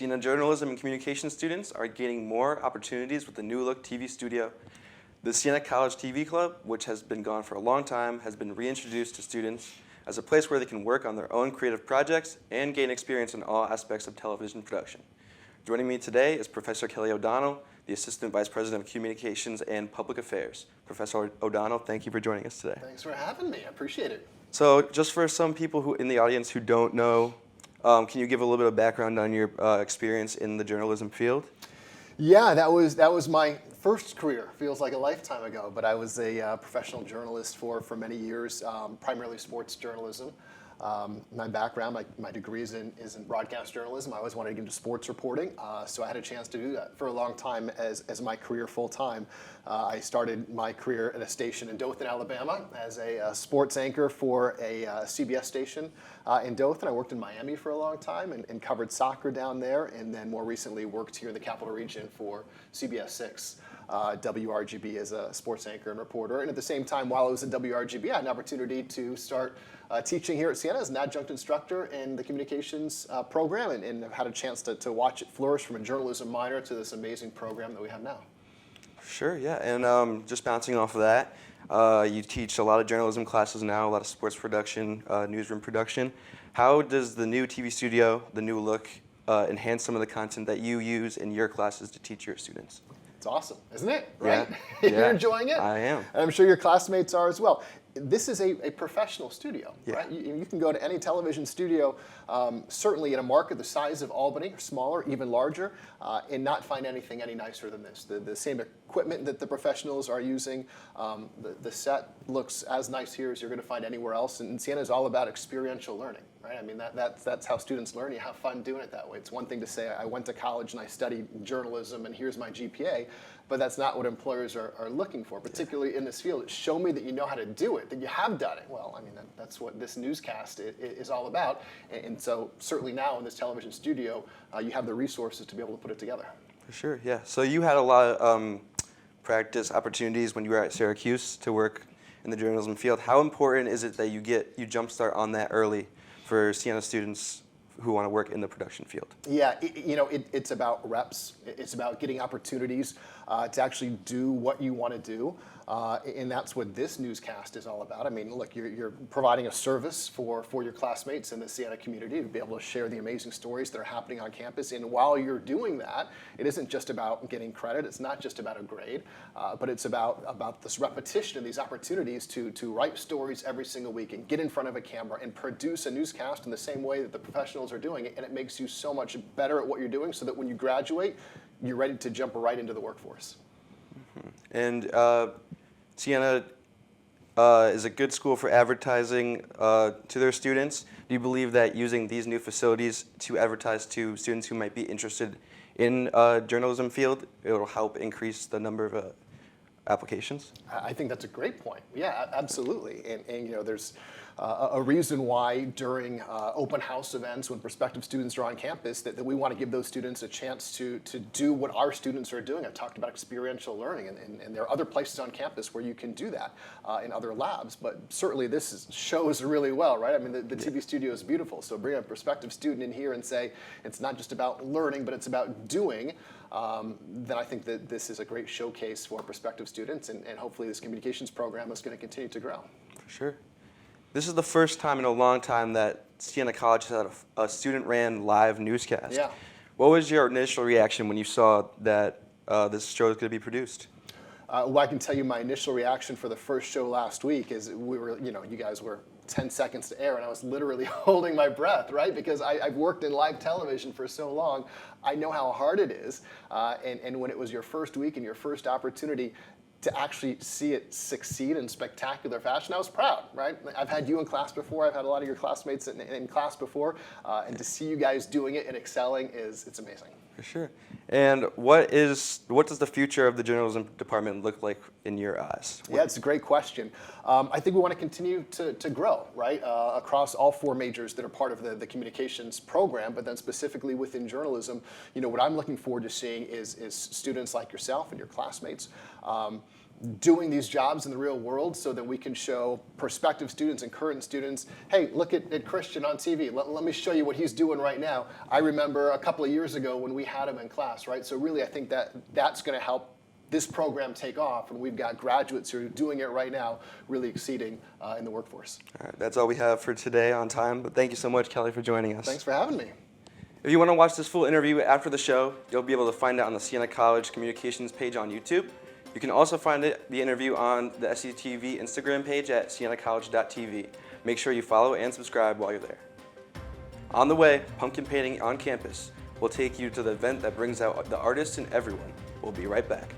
Siena journalism and communication students are gaining more opportunities with the new look TV studio. The Siena College TV Club, which has been gone for a long time, has been reintroduced to students as a place where they can work on their own creative projects and gain experience in all aspects of television production. Joining me today is Professor Kelly O'Donnell, the Assistant Vice President of Communications and Public Affairs. Professor O'Donnell, thank you for joining us today. Thanks for having me. I appreciate it. So just for some people who in the audience who don't know, can you give a little bit of background on your experience in the journalism field? Yeah, that was my first career. Feels like a lifetime ago, but I was a professional journalist for many years, primarily sports journalism. My background, my degree is in broadcast journalism. I always wanted to get into sports reporting, so I had a chance to do that for a long time as my career full time. I started my career at a station in Dothan, Alabama, as a sports anchor for a CBS station in Dothan. I worked in Miami for a long time and covered soccer down there, and then more recently worked here in the Capital Region for CBS 6. WRGB as a sports anchor and reporter. And at the same time, while I was at WRGB, I had an opportunity to start teaching here at Siena as an adjunct instructor in the communications program, and I've had a chance to watch it flourish from a journalism minor to this amazing program that we have now. Sure, yeah, and just bouncing off of that, you teach a lot of journalism classes now, a lot of sports production, newsroom production. How does the new TV studio, the new look, enhance some of the content that you use in your classes to teach your students? It's awesome, isn't it? Right? Yeah. You're enjoying it? I am. And I'm sure your classmates are as well. This is a professional studio, yeah. Right? You can go to any television studio, certainly in a market the size of Albany, or smaller, even larger, and not find anything any nicer than this. The same equipment that the professionals are using, the set looks as nice here as you're going to find anywhere else. And Siena is all about experiential learning, right? I mean, that's how students learn. You have fun doing it that way. It's one thing to say, I went to college and I studied journalism and here's my GPA, but that's not what employers are looking for, particularly in this field. Show me that you know how to do it, that you have done it. Well, I mean, that's what this newscast is all about. And so certainly now in this television studio, you have the resources to be able to put it together. For sure, yeah. So you had a lot of practice opportunities when you were at Syracuse to work in the journalism field. How important is it that you jumpstart on that early for Siena students who want to work in the production field? Yeah, it's about reps. It's about getting opportunities to actually do what you want to do. And that's what this newscast is all about. I mean, look, you're providing a service for your classmates in the Siena community to be able to share the amazing stories that are happening on campus. And while you're doing that, it isn't just about getting credit. It's not just about a grade, but it's about this repetition and these opportunities to write stories every single week and get in front of a camera and produce a newscast in the same way that the professionals are doing it. And it makes you so much better at what you're doing so that when you graduate, you're ready to jump right into the workforce. Mm-hmm. And Siena is a good school for advertising to their students. Do you believe that using these new facilities to advertise to students who might be interested in journalism field, it will help increase the number of applications? I think that's a great point. Yeah, absolutely. And there's a reason why during open house events when prospective students are on campus that we want to give those students a chance to do what our students are doing. I talked about experiential learning, and there are other places on campus where you can do that in other labs, but certainly this shows really well, right? I mean, the TV studio is beautiful, so bring a prospective student in here and say it's not just about learning, but it's about doing. Then I think that this is a great showcase for prospective students, and hopefully this communications program is going to continue to grow. For sure. This is the first time in a long time that Siena College has had a student-ran live newscast. Yeah. What was your initial reaction when you saw that this show was going to be produced? Well, I can tell you my initial reaction for the first show last week is you guys were 10 seconds to air, and I was literally holding my breath, right? Because I've worked in live television for so long. I know how hard it is. And when it was your first week and your first opportunity to actually see it succeed in spectacular fashion, I was proud, right? I've had you in class before. I've had a lot of your classmates in class before. And to see you guys doing it and excelling it's amazing. For sure. And what does the future of the journalism department look like in your eyes? Yeah, it's a great question. I think we want to continue to grow, right, across all four majors that are part of the communications program, but then specifically within journalism, what I'm looking forward to seeing is students like yourself and your classmates doing these jobs in the real world so that we can show prospective students and current students, hey, look at Christian on TV. Let me show you what he's doing right now. I remember a couple of years ago when we had him in class, right? So really, I think that's going to help this program take off, and we've got graduates who are doing it right now, really exceeding in the workforce. All right, that's all we have for today on time, but thank you so much, Kelly, for joining us. Thanks for having me. If you want to watch this full interview after the show, you'll be able to find it on the Siena College Communications page on YouTube. You can also find the interview on the SCTV Instagram page at sienacollege.tv. Make sure you follow and subscribe while you're there. On the way, pumpkin painting on campus will take you to the event that brings out the artists in everyone. We'll be right back.